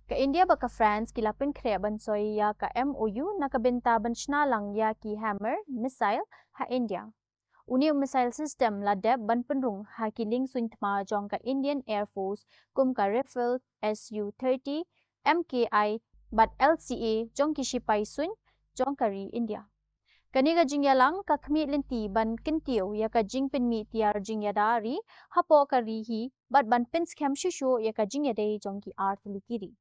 Ka India ba ka France kilapin kre ban soy ya ka MOU nakabenta ban shna lang ya ki hammer missile ha India. Uni missile system la deb ban penrung ha kiling suintma jong ka Indian Air Force kum ka Rifle Su-30 MKI but LCA jong ki sipai suin jong kari India. Kaniga jingya lang ka kmi linti ban kintiyo ya ka jing pinmi tiar jingya dari hapo kari hi but ban pins kem shusho ya ka jingya day jong ki art likiri.